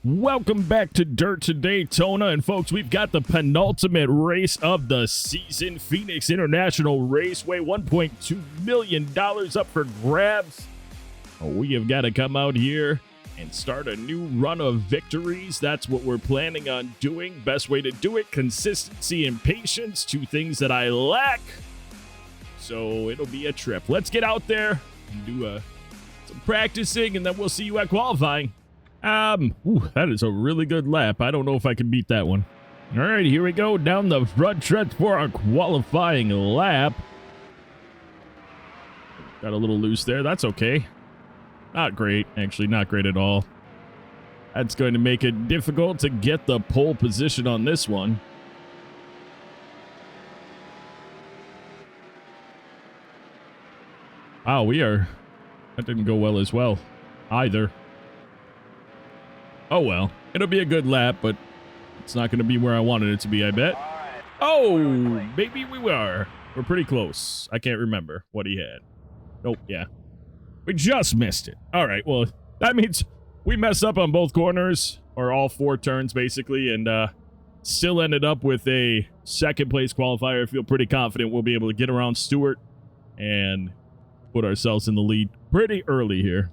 Welcome back to Dirt to Daytona, and folks, we've got the penultimate race of the season, Phoenix International Raceway, $1.2 million up for grabs. We have got to come out here and start a new run of victories. That's what we're planning on doing. Best way to do it, consistency and patience, two things that I lack. So it'll be a trip. Let's get out there and do some practicing, and then we'll see you at qualifying. That is a really good lap. I don't know if I can beat that one. All right, here we go down the front stretch for our qualifying lap. Got a little loose there. That's okay. Not great. Actually, not great at all. That's going to make it difficult to get the pole position on this one. Wow, that didn't go well as well either. Oh well, it'll be a good lap, but it's not going to be where I wanted it to be, I bet. Oh, maybe we were. We're pretty close. I can't remember what he had. Nope, yeah. We just missed it. All right, well, that means we messed up on both corners, or all four turns, basically, and still ended up with a second-place qualifier. I feel pretty confident we'll be able to get around Stewart and put ourselves in the lead pretty early here.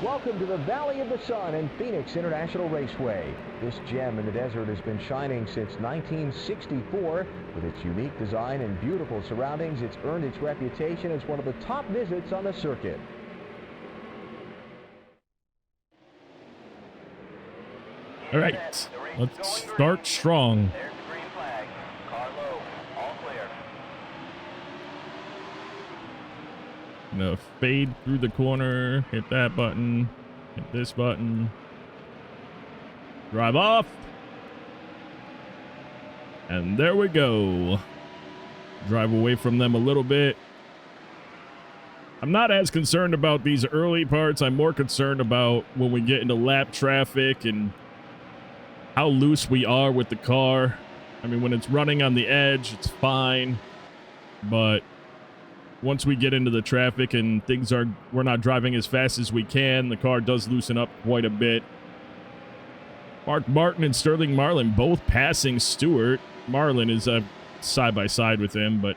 Welcome to the Valley of the Sun and Phoenix International Raceway. This gem in the desert has been shining since 1964. With its unique design and beautiful surroundings, it's earned its reputation as one of the top visits on the circuit. All right, let's start strong. There's the green flag. Car low. All clear. Gonna fade through the corner, hit that button, hit this button, drive off, and there we go. Drive away from them a little bit. I'm not as concerned about these early parts. I'm more concerned about when we get into lap traffic and how loose we are with the car. I mean, when it's running on the edge, it's fine, but once we get into the traffic and we're not driving as fast as we can, the car does loosen up quite a bit. Mark Martin and Sterling Marlin both passing Stewart. Marlin is side by side with him, but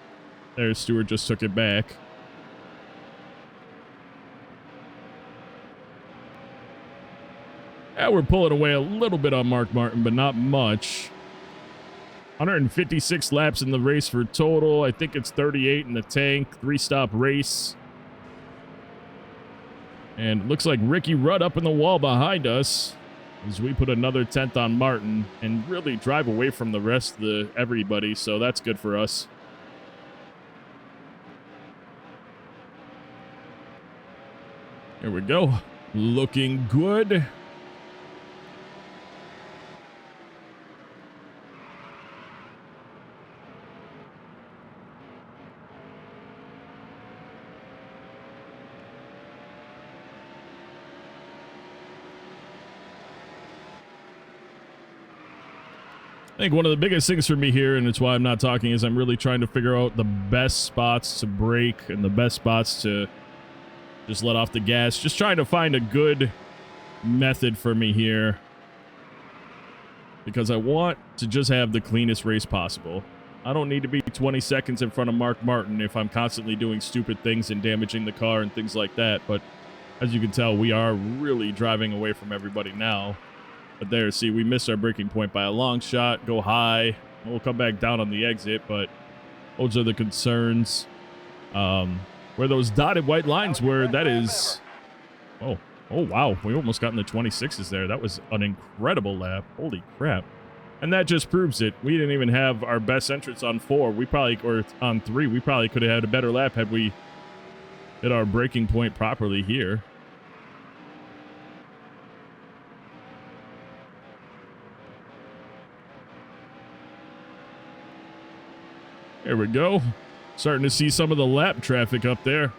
there Stewart just took it back. Yeah, we're pulling away a little bit on Mark Martin, but not much. 156 laps in the race for total. I think it's 38 in the tank. 3-stop race. And it looks like Ricky Rudd up in the wall behind us as we put another 10th on Martin and really drive away from the rest of everybody. So that's good for us. Here we go. Looking good. I think one of the biggest things for me here, and it's why I'm not talking, is I'm really trying to figure out the best spots to brake and the best spots to just let off the gas. Just trying to find a good method for me here, because I want to just have the cleanest race possible. I don't need to be 20 seconds in front of Mark Martin if I'm constantly doing stupid things and damaging the car and things like that. But as you can tell, we are really driving away from everybody now. But there, see, we missed our braking point by a long shot. Go high. We'll come back down on the exit, but those are the concerns. Where those dotted white lines were, that is... Oh, wow. We almost got in the 26s there. That was an incredible lap. Holy crap. And that just proves it. We didn't even have our best entrance on 4. Or on 3. We probably could have had a better lap had we hit our braking point properly here. There we go. Starting to see some of the lap traffic up there.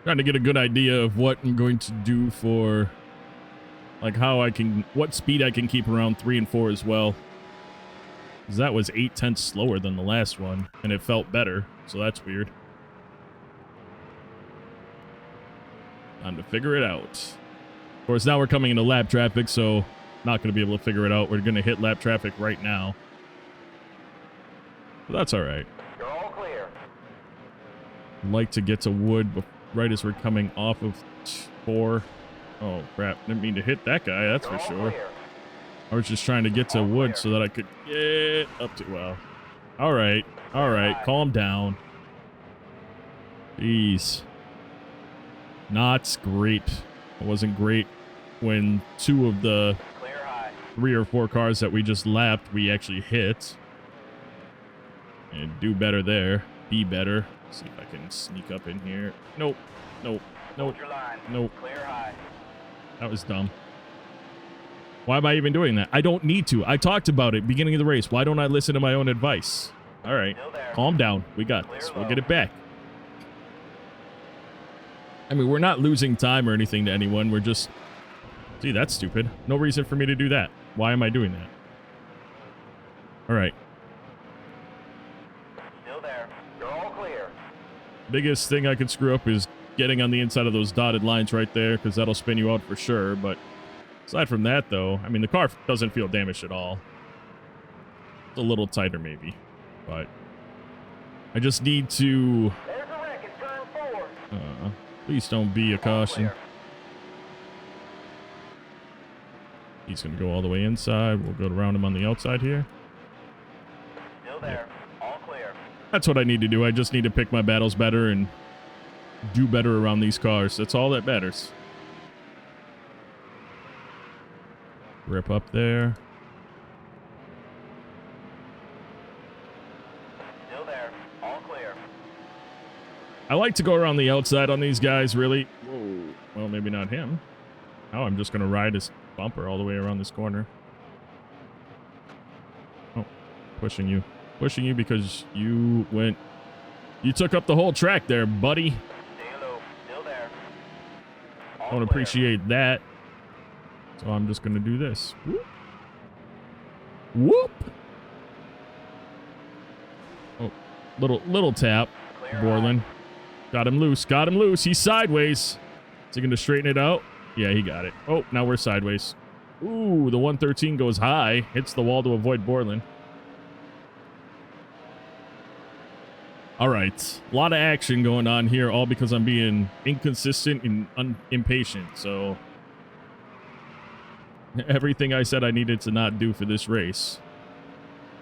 Trying to get a good idea of what I'm going to do for, like, what speed I can keep around 3 and 4 as well. 'Cause that was 0.8 slower than the last one, and it felt better, so that's weird. Time to figure it out. Of course, now we're coming into lap traffic, so not going to be able to figure it out. We're going to hit lap traffic right now. But that's all right. You're all clear. I'd like to get to wood right as we're coming off of 4. Oh, crap. Didn't mean to hit that guy, that's for sure. I was just trying to get to wood so that I could get up to... Well, all right. All right. Calm down. Jeez. Not great. It wasn't great when 2 of the 3 or 4 cars that we just lapped, we actually hit. And do better there. Be better. See if I can sneak up in here. Nope. Nope. Nope. Nope. That was dumb. Why am I even doing that? I don't need to. I talked about it beginning of the race. Why don't I listen to my own advice? All right. Calm down. We got this. We'll get it back. I mean, we're not losing time or anything to anyone. We're just... See, that's stupid. No reason for me to do that. Why am I doing that? All right. Still there. You're all clear. Biggest thing I could screw up is getting on the inside of those dotted lines right there, because that'll spin you out for sure. But aside from that, though, I mean, the car doesn't feel damaged at all. It's a little tighter, maybe. But I just need to... There's a wreck in turn 4. Please don't be a caution. He's going to go all the way inside. We'll go around him on the outside here. Still there. All clear. That's what I need to do. I just need to pick my battles better and do better around these cars. That's all that matters. Rip up there. Still there. All clear. I like to go around the outside on these guys, really. Whoa. Well, maybe not him. Oh, I'm just going to ride his bumper all the way around this corner. Oh, pushing you. Pushing you because you went... You took up the whole track there, buddy. Stay low. Still there. I don't appreciate that. So I'm just going to do this. Whoop. Whoop. Oh, little tap. Borland. Got him loose. Got him loose. He's sideways. Is he going to straighten it out? Yeah, he got it. Oh, now we're sideways. Ooh, the 113 goes high. Hits the wall to avoid Borland. All right. A lot of action going on here, all because I'm being inconsistent and impatient. So everything I said I needed to not do for this race.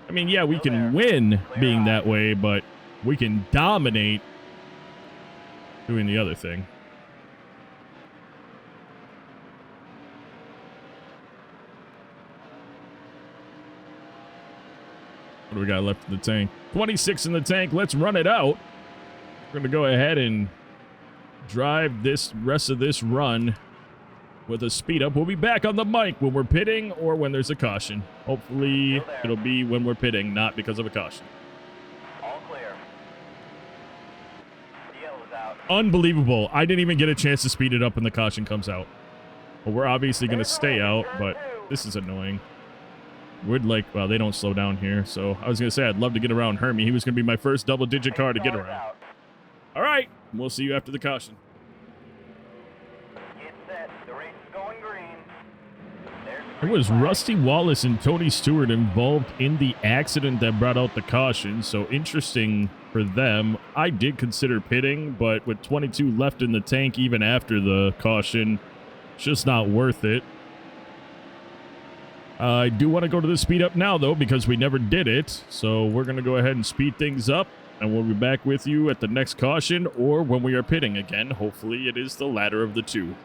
I mean, yeah, we can win being that way, but we can dominate doing the other thing. What do we got left in the tank? 26 in the tank. Let's run it out. We're going to go ahead and drive this rest of this run with a speed up. We'll be back on the mic when we're pitting or when there's a caution. Hopefully it'll be when we're pitting, not because of a caution. All clear. The yellow's out. Unbelievable. I didn't even get a chance to speed it up when the caution comes out. Well, we're obviously going to stay out, but this is annoying. Would like, well, they don't slow down here, so I was going to say I'd love to get around Hermie. He was going to be my first double-digit car to get around. All right, we'll see you after the caution. Get set. The race is going green. It was Rusty Wallace and Tony Stewart involved in the accident that brought out the caution, so interesting for them. I did consider pitting, but with 22 left in the tank even after the caution, it's just not worth it. I do want to go to the speed up now, though, because we never did it. So we're going to go ahead and speed things up, and we'll be back with you at the next caution or when we are pitting again. Hopefully it is the latter of the two.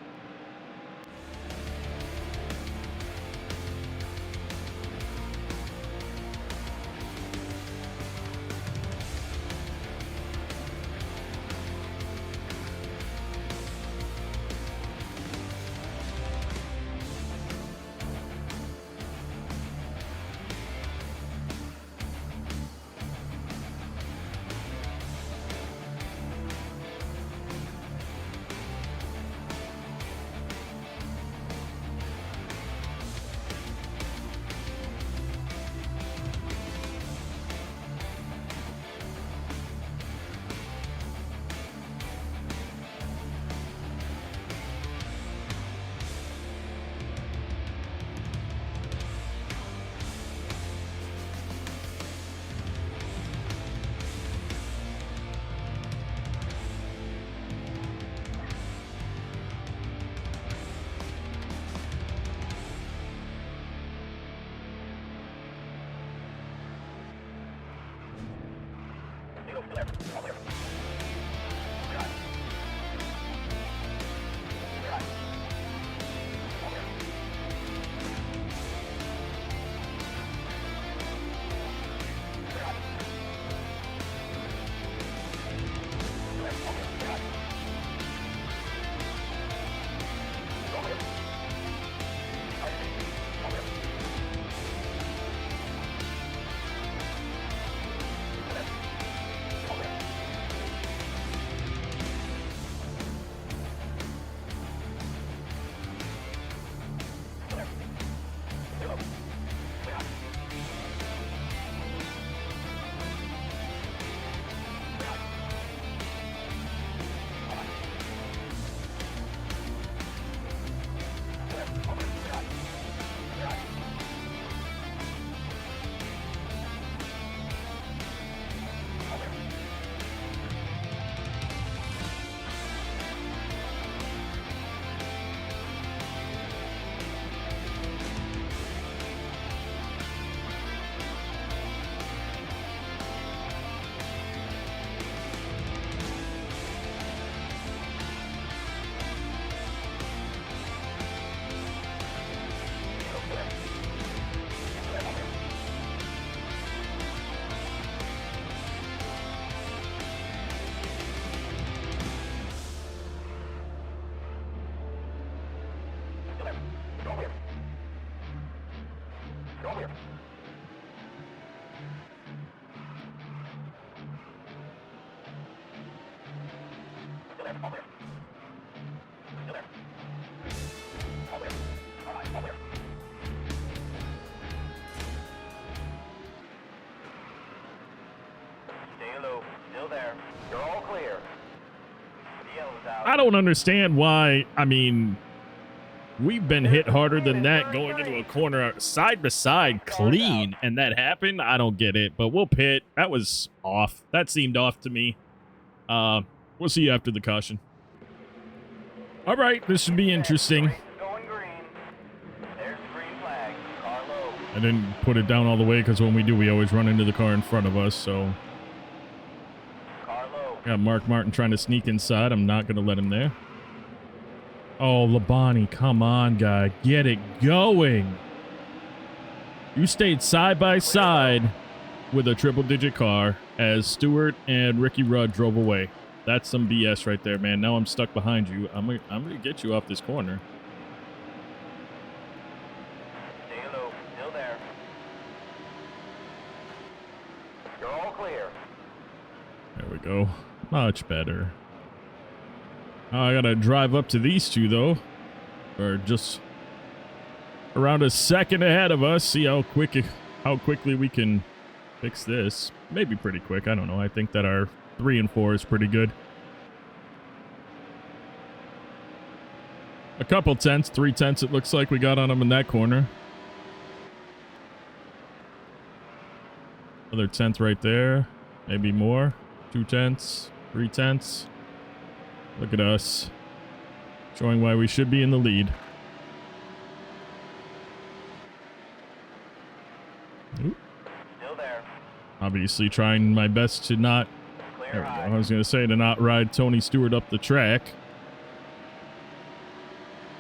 I don't understand why. I mean, we've been hit harder than that going into a corner side by side clean, and that happened. I don't get it, but we'll pit. That was off. That seemed off to me. We'll see you after the caution. All right, this should be interesting. I didn't put it down all the way because when we do, we always run into the car in front of us, so. Got Mark Martin trying to sneak inside. I'm not going to let him there. Oh, Labonte, come on, guy. Get it going. You stayed side by side with a triple-digit car as Stewart and Ricky Rudd drove away. That's some BS right there, man. Now I'm stuck behind you. I'm gonna get you off this corner. Stay low. Still there. You're all clear. There we go. Much better. I gotta drive up to these two, though. Or just around a second ahead of us. See how quickly we can fix this. Maybe pretty quick. I don't know. I think that our 3 and 4 is pretty good. A couple tenths, 3 tenths it looks like we got on them in that corner. Another tenth right there. Maybe more. 2 tenths, 3 tenths. Look at us. Showing why we should be in the lead. Oop. Still there. Obviously trying my best to not... There we go. I was going to say to not ride Tony Stewart up the track.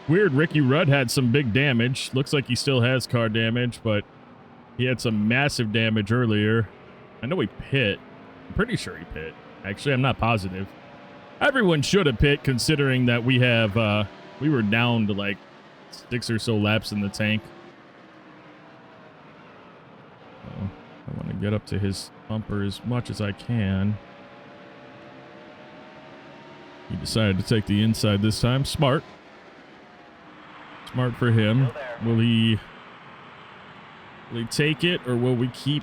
Weird, Ricky Rudd had some big damage. Looks like he still has car damage, but he had some massive damage earlier. I know he pit. I'm pretty sure he pit. Actually, I'm not positive. Everyone should have pit considering that we have, we were down to like 6 or so laps in the tank. So I want to get up to his bumper as much as I can. He decided to take the inside this time. Smart. Smart for him. Will he take it, or will we keep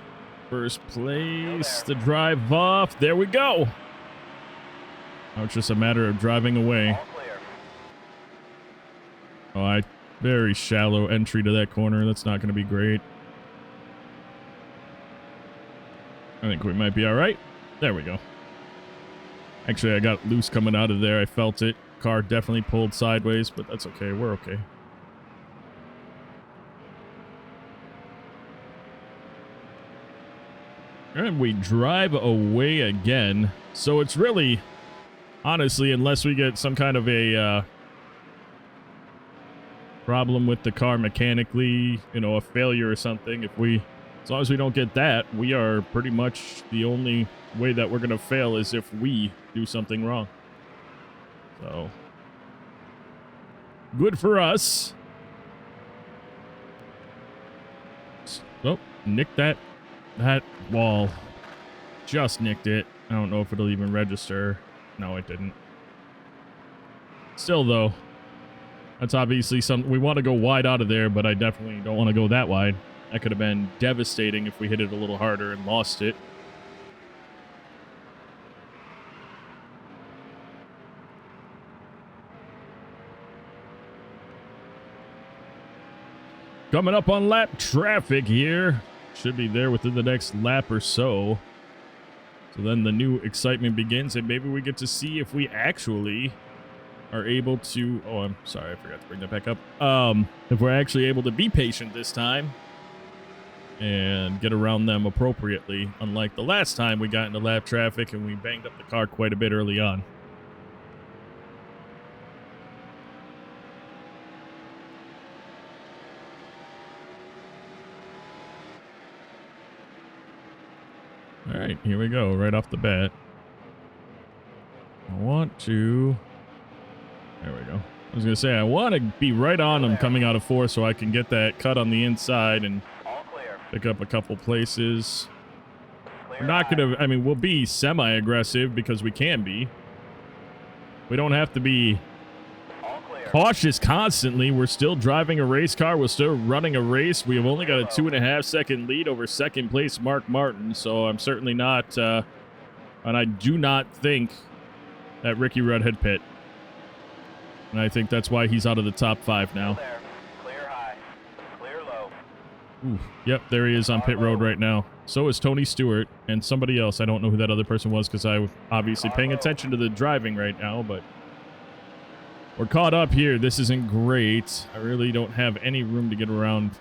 first place? The drive off. There we go. Now it's just a matter of driving away. Oh, very shallow entry to that corner. That's not going to be great. I think we might be all right. There we go. Actually, I got loose coming out of there. I felt it. Car definitely pulled sideways, but that's okay. We're okay. And we drive away again. So it's really, honestly, unless we get some kind of a problem with the car mechanically, you know, a failure or something, as long as we don't get that, we are pretty much the only way that we're going to fail is if we do something wrong. So, good for us. Oh, nicked that wall. Just nicked it. I don't know if it'll even register. No, it didn't. Still, though, that's obviously something. We want to go wide out of there, but I definitely don't want to go that wide. That could have been devastating if we hit it a little harder and lost it. Coming up on lap traffic here. Should be there within the next lap or so. So then the new excitement begins, and maybe we get to see if we actually are able to... Oh, I'm sorry, I forgot to bring that back up. If we're actually able to be patient this time and get around them appropriately, unlike the last time we got into lap traffic and we banged up the car quite a bit early on. All right, here we go, right off the bat. There we go. I was going to say, I want to be right on them coming out of four so I can get that cut on the inside and pick up a couple places. We're not going to, I mean, we'll be semi-aggressive because we can be. We don't have to be cautious constantly. We're still driving a race car. We're still running a race. We have only got a 2.5-second lead over second place Mark Martin. So I'm certainly not, and I do not think that Ricky Rudd had pit. And I think that's why he's out of the top 5 now. Clear high, clear low. Ooh, yep, there he is on pit road right now. So is Tony Stewart and somebody else. I don't know who that other person was because I'm obviously paying attention to the driving right now, but we're caught up here. This isn't great. I really don't have any room to get around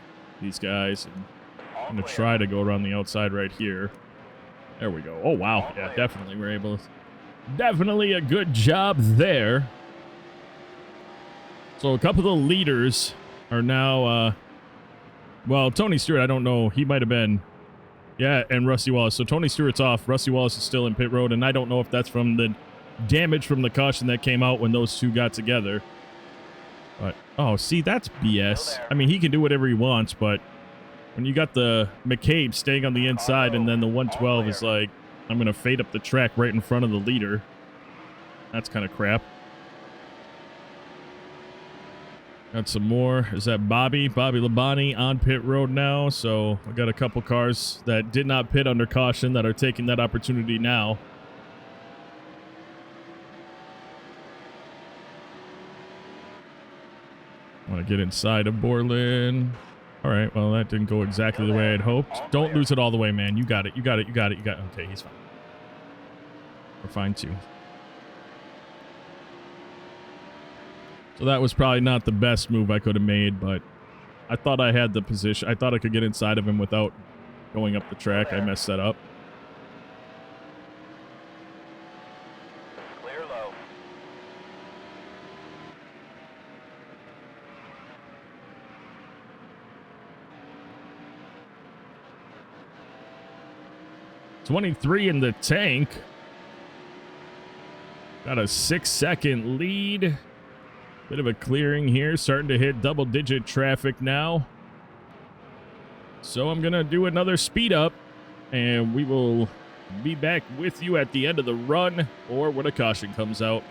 these guys. And I'm going to try to go around the outside right here. There we go. Oh, wow. Yeah, definitely. We're able to... Definitely a good job there. So a couple of the leaders are now... well, Tony Stewart, I don't know. He might have been... Yeah, and Rusty Wallace. So Tony Stewart's off. Rusty Wallace is still in pit road, and I don't know if that's from the damage from the caution that came out when those two got together. But, oh, see, that's BS. I mean, he can do whatever he wants, but when you got the McCabe staying on the inside and then the 112 is like, I'm going to fade up the track right in front of the leader. That's kind of crap. Got some more. Is that Bobby Labonte on pit road now? So we got a couple cars that did not pit under caution that are taking that opportunity now. Want to get inside of Borland. All right, well, that didn't go exactly the way I'd hoped. Don't lose it all the way, man. You got it. Okay, he's fine. We're fine, too. So that was probably not the best move I could have made, but I thought I had the position. I thought I could get inside of him without going up the track. I messed that up. Clear low. .23 in the tank. Got a 6-second lead. Bit of a clearing here. Starting to hit double-digit traffic now. So I'm going to do another speed up. And we will be back with you at the end of the run or when a caution comes out.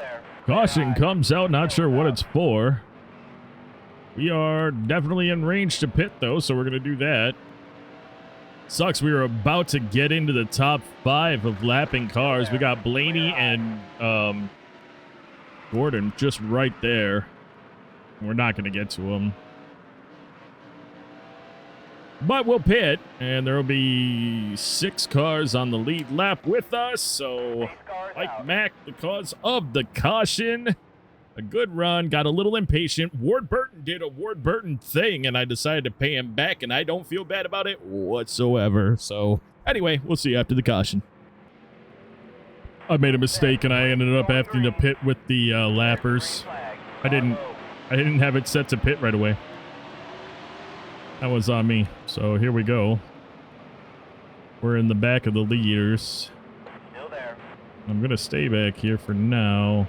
there. Caution comes out, not sure what it's for. We are definitely in range to pit, though, so we're going to do that. Sucks, we were about to get into the top 5 of lapping cars. We got Blaney and Gordon just right there. We're not going to get to them. But we'll pit, and there will be 6 cars on the lead lap with us. So, Mike Mack, because of the caution, a good run, got a little impatient. Ward Burton did a Ward Burton thing, and I decided to pay him back, and I don't feel bad about it whatsoever. So, anyway, we'll see you after the caution. I made a mistake, and I ended up having to pit with the lappers. I didn't have it set to pit right away. That was on me. So here we go. We're in the back of the leaders. Still there. I'm going to stay back here for now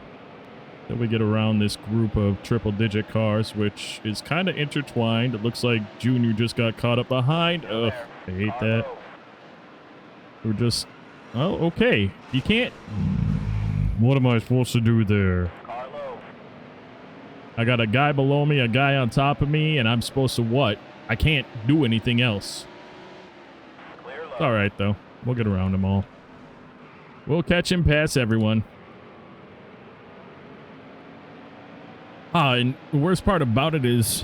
till we get around this group of triple-digit cars, which is kind of intertwined. It looks like Junior just got caught up behind. Ugh, I hate that. We're just... Oh, okay. You can't... What am I supposed to do there? I got a guy below me, a guy on top of me, and I'm supposed to what? I can't do anything else. It's all right, though. We'll get around them all. We'll catch him past everyone. And the worst part about it is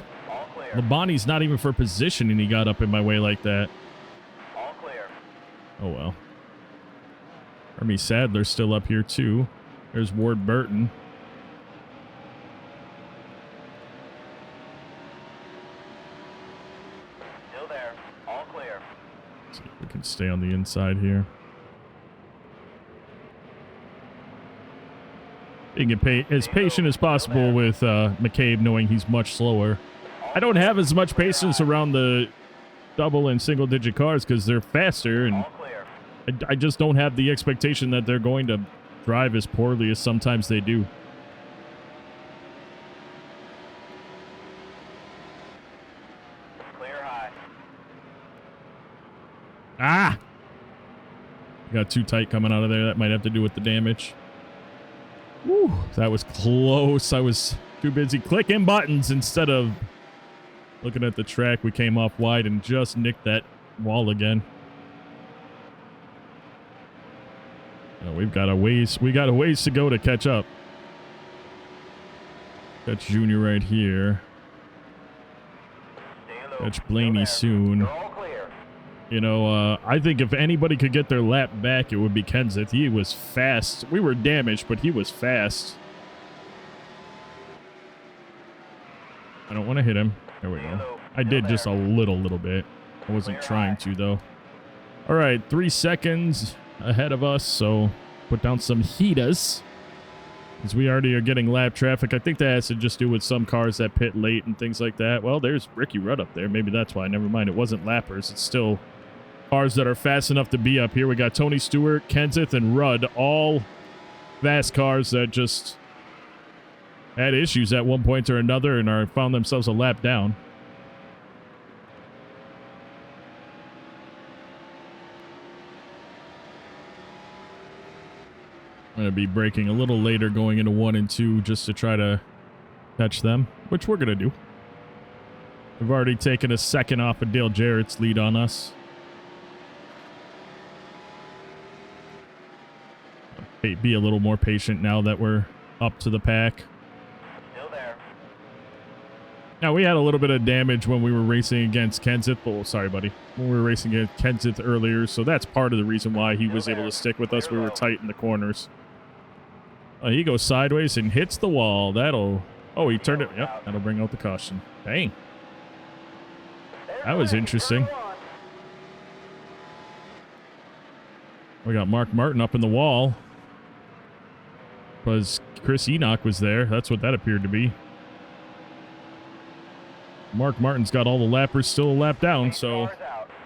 Labonte's not even for position, and he got up in my way like that. All clear. Oh, well. Hermie Sadler's still up here, too. There's Ward Burton. We can stay on the inside here. Being as patient as possible with McCabe, knowing he's much slower. I don't have as much patience around the double and single digit cars because they're faster, and I just don't have the expectation that they're going to drive as poorly as sometimes they do. Ah! Got too tight coming out of there. That might have to do with the damage. Woo, that was close. I was too busy clicking buttons instead of looking at the track. We came off wide and just nicked that wall again. Oh, we got a ways to go to catch up. Catch Junior right here. Catch Blaney soon. You know, I think if anybody could get their lap back, it would be Kenseth. He was fast. We were damaged, but he was fast. I don't want to hit him. There we go. I did just a little bit. I wasn't trying to, though. All right, 3 seconds ahead of us, so put down some heaters. Because we already are getting lap traffic. I think that has to just do with some cars that pit late and things like that. Well, there's Ricky Rudd up there. Maybe that's why. Never mind. It wasn't lappers. It's still cars that are fast enough to be up here. We got Tony Stewart, Kenseth, and Rudd. All fast cars that just had issues at one point or another and found themselves a lap down. I'm going to be braking a little later going into 1 and 2 just to try to catch them, which we're going to do. We've already taken a second off of Dale Jarrett's lead on us. Be a little more patient now that we're up to the pack. Still there. Now, we had a little bit of damage when we were racing against Kenseth. Oh, sorry, buddy. When we were racing against Kenseth earlier, so that's part of the reason why he was able to stick with us. We were tight in the corners. He goes sideways and hits the wall. That'll... Oh, he turned it. Yep, that'll bring out the caution. Dang. That was interesting. We got Mark Martin up in the wall. Because Chris Enoch was there. That's what that appeared to be. Mark Martin's got all the lappers still a lap down, so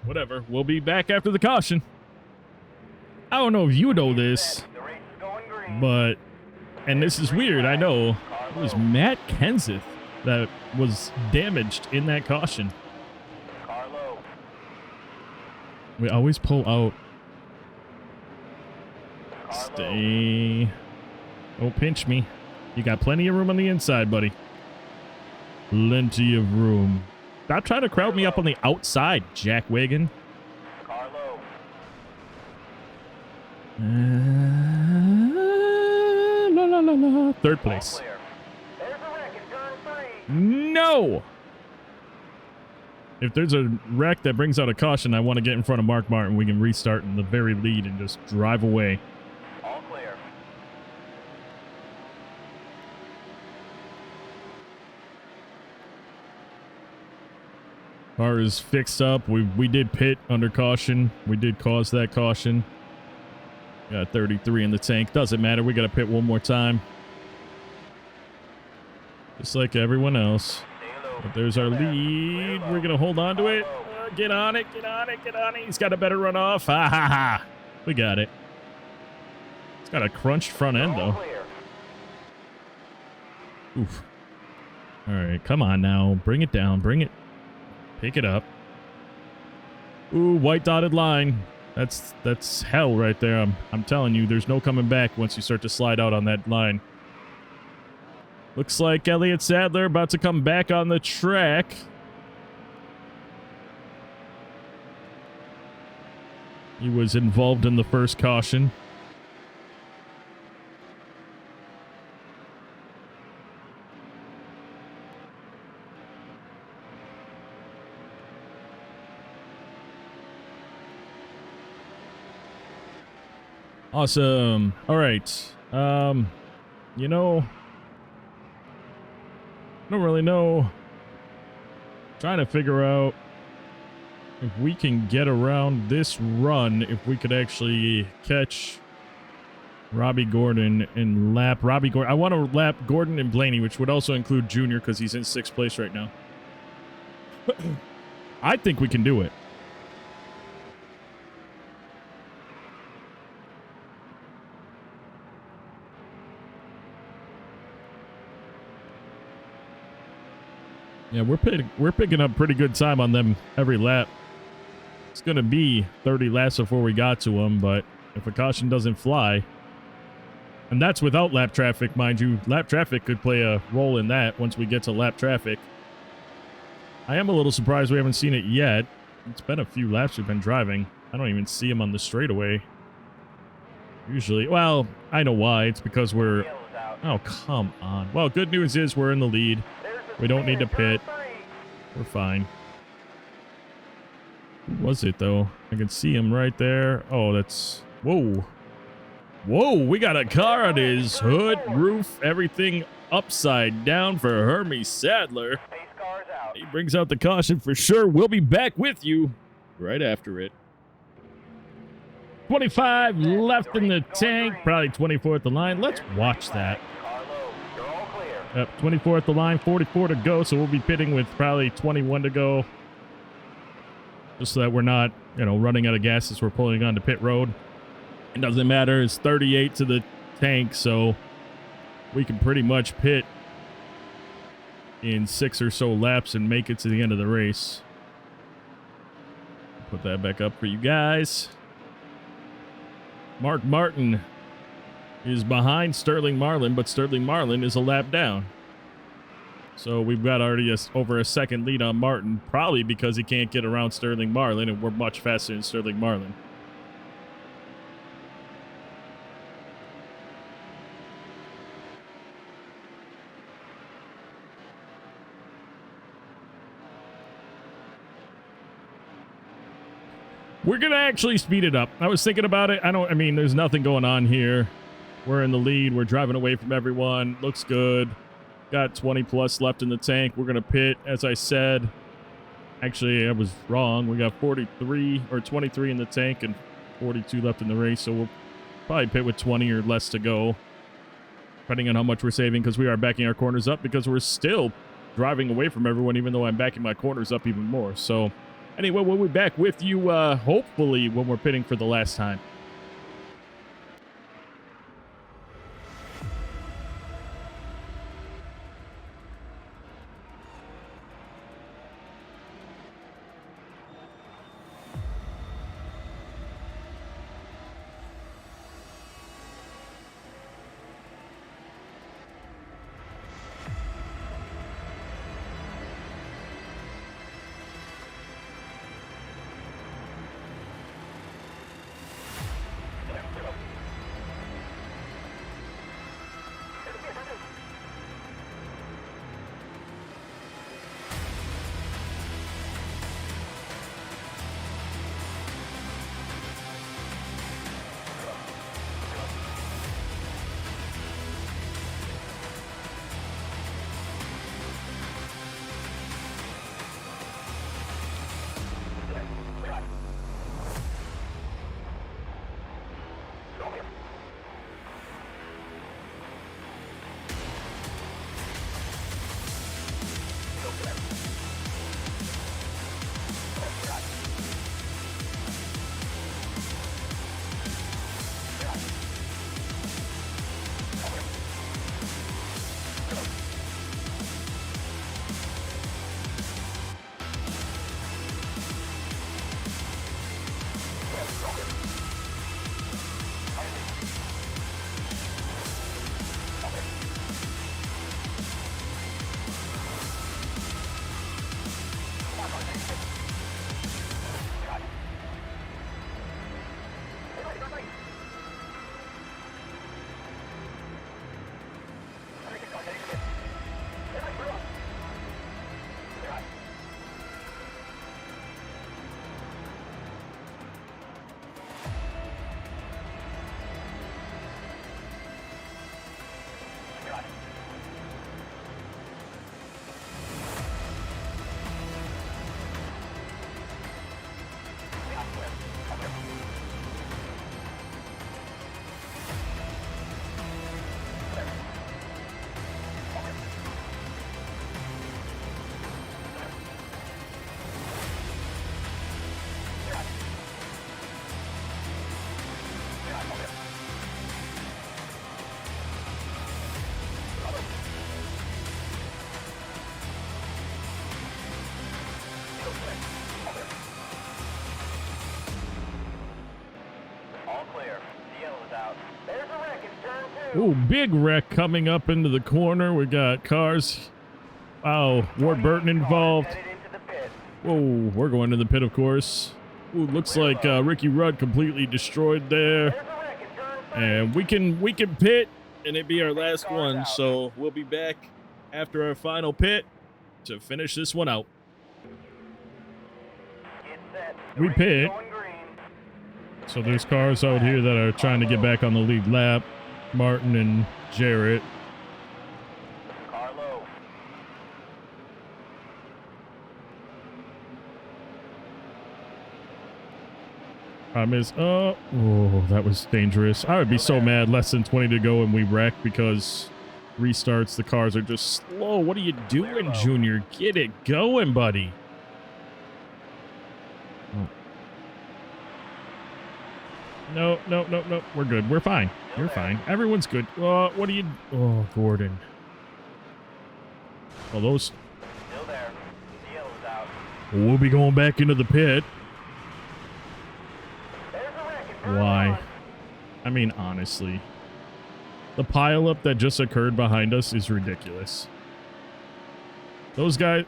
whatever. We'll be back after the caution. I don't know if you know this, but, and this is weird, I know, it was Matt Kenseth that was damaged in that caution. We always pull out. Stay. Don't pinch me. You got plenty of room on the inside, buddy. Plenty of room. Stop trying to crowd me up on the outside, jackwagon. Car low. La, la, la, la. Third All place. clear. There's a wreck in turn 3. No! If there's a wreck that brings out a caution, I want to get in front of Mark Martin. We can restart in the very lead and just drive away. All clear. Car is fixed up. We did pit under caution. We did cause that caution. Got 33 in the tank. Doesn't matter. We got to pit one more time. Just like everyone else. Stay low. But there's our lead. We're going to hold on to it. Get on it. Get on it. Get on it. He's got a better runoff. Ha ha ha. We got it. It's got a crunched front end, All though. clear. Oof. All right. Come on now. Bring it down. Bring it. Pick it up. Ooh, white dotted line. That's hell right there. I'm telling you, there's no coming back once you start to slide out on that line. Looks like Elliott Sadler about to come back on the track. He was involved in the first caution. Awesome. All right. You know, I don't really know. Trying to figure out if we can get around this run, if we could actually catch Robbie Gordon and lap Robbie Gordon. I want to lap Gordon and Blaney, which would also include Junior because he's in 6th place right now. I think we can do it. Yeah, we're picking up pretty good time on them every lap. It's going to be 30 laps before we got to them, but if a caution doesn't fly, and that's without lap traffic, mind you, lap traffic could play a role in that once we get to lap traffic. I am a little surprised we haven't seen it yet. It's been a few laps we've been driving. I don't even see him on the straightaway. Usually, well, I know why. It's because we're... Yellow's out. Oh, come on. Well, good news is we're in the lead. There's a We don't need to spin in pit. turn 3. We're fine. Who was it, though? I can see him right there. Oh, that's... Whoa. Whoa, we got a car on his hood, roof, everything upside down for Hermie Sadler. Pace car's out. He brings out the caution for sure. We'll be back with you right after it. 25 left in the tank. Probably 24 at the line. Let's watch that. Car low. You're all clear. Yep, 24 at the line, 44 to go, so we'll be pitting with probably 21 to go. Just so that we're not, running out of gas as we're pulling onto pit road. It doesn't matter, it's 38 to the tank, so we can pretty much pit in 6 or so laps and make it to the end of the race. Put that back up for you guys. Mark Martin is behind Sterling Marlin, but Sterling Marlin is a lap down. So we've got already over a second lead on Martin, probably because he can't get around Sterling Marlin, and we're much faster than Sterling Marlin. We're going to actually speed it up. I was thinking about it. There's nothing going on here. We're in the lead. We're driving away from everyone. Looks good. Got 20 plus left in the tank. We're going to pit, as I said. Actually, I was wrong. We got 43 or 23 in the tank and 42 left in the race. So we'll probably pit with 20 or less to go, depending on how much we're saving, because we are backing our corners up because we're still driving away from everyone, even though I'm backing my corners up even more. So anyway, we'll be back with you, hopefully, when we're pitting for the last time. Ooh, big wreck coming up into the corner. We got cars. Wow, Warburton involved. Headed into the pit. Whoa, we're going to the pit, of course. Ooh, looks like Ricky Rudd completely destroyed there. There's a wreck in turn 3. And we can pit, and it'd be our last one. So we'll be back after our final pit to finish this one out. Get set. We The race is pit. going green. So there's cars out here that are trying to get back on the lead lap. Martin and Jarrett. Car low. Oh, that was dangerous. I would be so mad. Less than 20 to go and we wreck because restarts. The cars are just slow. What are you doing, Junior? Get it going, buddy. Oh. No. We're good. We're fine. You're fine. Everyone's good. What are you... Oh, Gordon. Well, those... Still there. The yellow's out. We'll be going back into the pit. There's a wreck in turn Why? 1. I mean, honestly. The pileup that just occurred behind us is ridiculous. Those guys...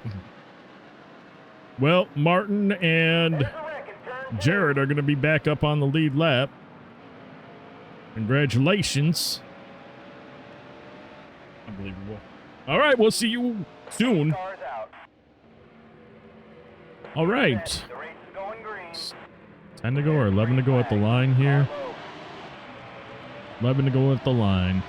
Well, Martin and There's a wreck in turn 2. Jared are going to be back up on the lead lap. Congratulations. Unbelievable. All right, we'll see you soon. Cars out. All right. The race is going green. 10 to go or 11 to go at the line here. Car low. 11 to go at the line.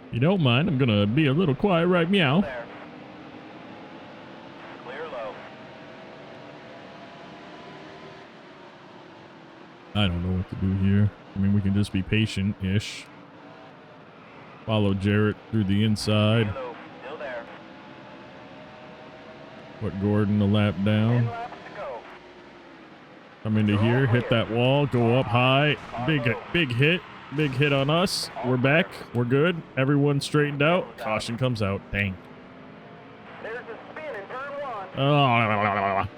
If you don't mind, I'm going to be a little quiet right meow. There. Clear low. I don't know what to do here. I mean, we can just be patient-ish. Follow Jarrett through the inside. Low. Still there. Put Gordon a lap 10 down. laps to go. Come into here, hit that wall, go up high. Big hit. Big hit on us. We're back. We're good. Everyone's straightened out. Caution comes out. Dang. There's a spin in turn 1.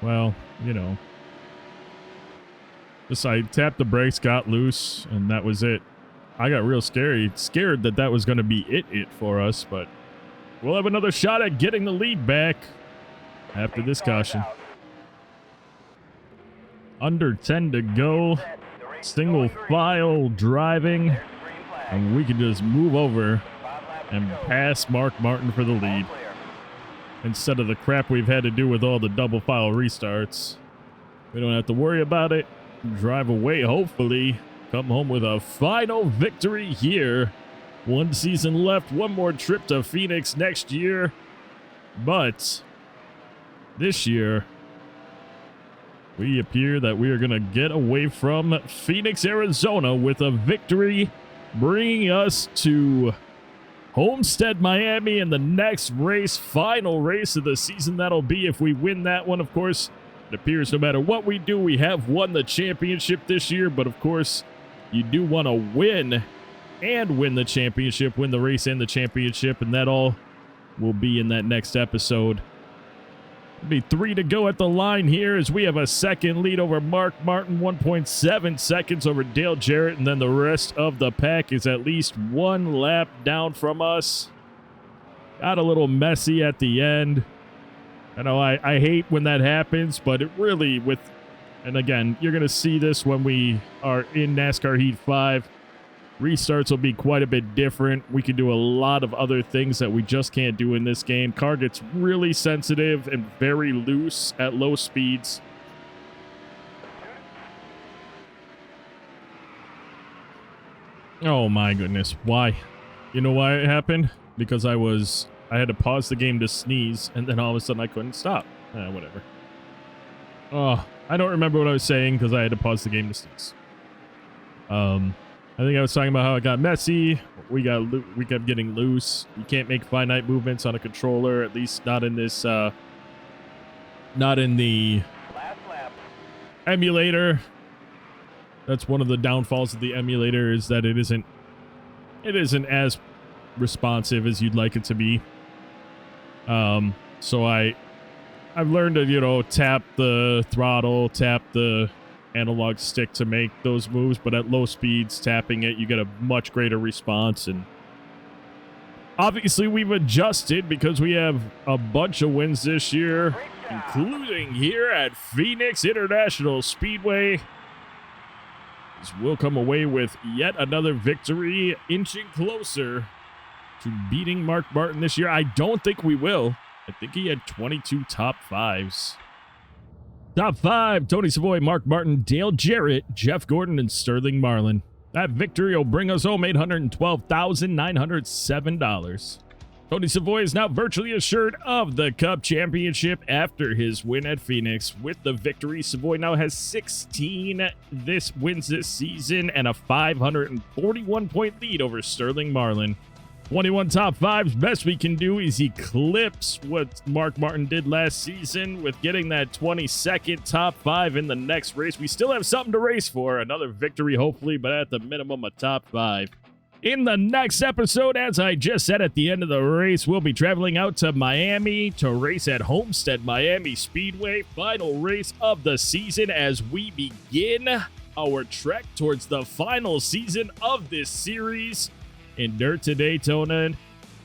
Well, you know. Just I tapped the brakes, got loose, and that was it. I got real scared that was going to be it for us, but we'll have another shot at getting the lead back after this caution. Under 10 to go. Single file driving, and we can just move over and pass Mark Martin for the lead instead of the crap we've had to do with all the double file restarts. We don't have to worry about it. Drive away, hopefully. Come home with a final victory here. One season left, one more trip to Phoenix next year. But this year, we appear that we are going to get away from Phoenix, Arizona with a victory, bringing us to Homestead-Miami in the next race, final race of the season. That'll be if we win that one, of course. It appears no matter what we do, we have won the championship this year, but of course, you do want to win and win the championship, win the race and the championship, and that all will be in that next episode. Be 3 to go at the line here as we have a second lead over Mark Martin, 1.7 seconds over Dale Jarrett, and then the rest of the pack is at least one lap down from us. Got a little messy at the end. I know I hate when that happens, but it really and again, you're going to see this when we are in NASCAR Heat 5. Restarts will be quite a bit different. We can do a lot of other things that we just can't do in this game. Car gets really sensitive and very loose at low speeds. Oh my goodness. Why? You know why it happened? Because I had to pause the game to sneeze, and then all of a sudden I couldn't stop. Whatever. Oh, I don't remember what I was saying because I had to pause the game to sneeze. I think I was talking about how it got messy. We kept getting loose. You can't make finite movements on a controller, at least not in this, not in the Last lap. emulator. That's one of the downfalls of the emulator, is that it isn't as responsive as you'd like it to be. So I I've learned to, you know, tap the throttle, tap the analog stick to make those moves, but at low speeds, tapping it, you get a much greater response. And obviously, we've adjusted because we have a bunch of wins this year, including here at Phoenix International Speedway. As we'll come away with yet another victory, inching closer to beating Mark Martin this year. I don't think we will. I think he had 22 top fives. Top five: Tony Savoy, Mark Martin, Dale Jarrett, Jeff Gordon, and Sterling Marlin. That victory will bring us home $812,907. Tony Savoy is now virtually assured of the Cup Championship after his win at Phoenix. With the victory, Savoy now has 16 wins this season and a 541-point lead over Sterling Marlin. 21 top fives. Best we can do is eclipse what Mark Martin did last season with getting that 22nd top five in the next race. We still have something to race for. Another victory, hopefully, but at the minimum, a top five. In the next episode, as I just said at the end of the race, we'll be traveling out to Miami to race at Homestead-Miami Speedway. Final race of the season as we begin our trek towards the final season of this series. In Dirt to Daytona,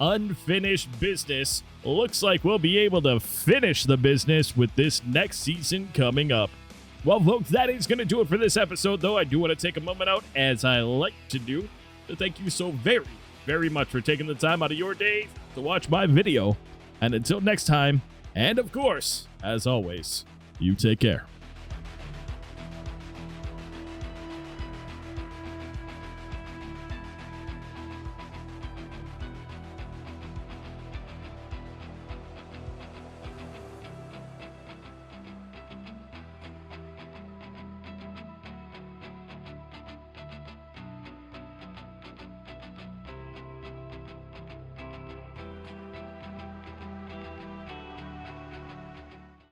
unfinished business. Looks like we'll be able to finish the business with this next season coming up. Well, folks, that is going to do it for this episode, though. I do want to take a moment out, as I like to do, to thank you so very, very much for taking the time out of your day to watch my video. And until next time, and of course, as always, you take care.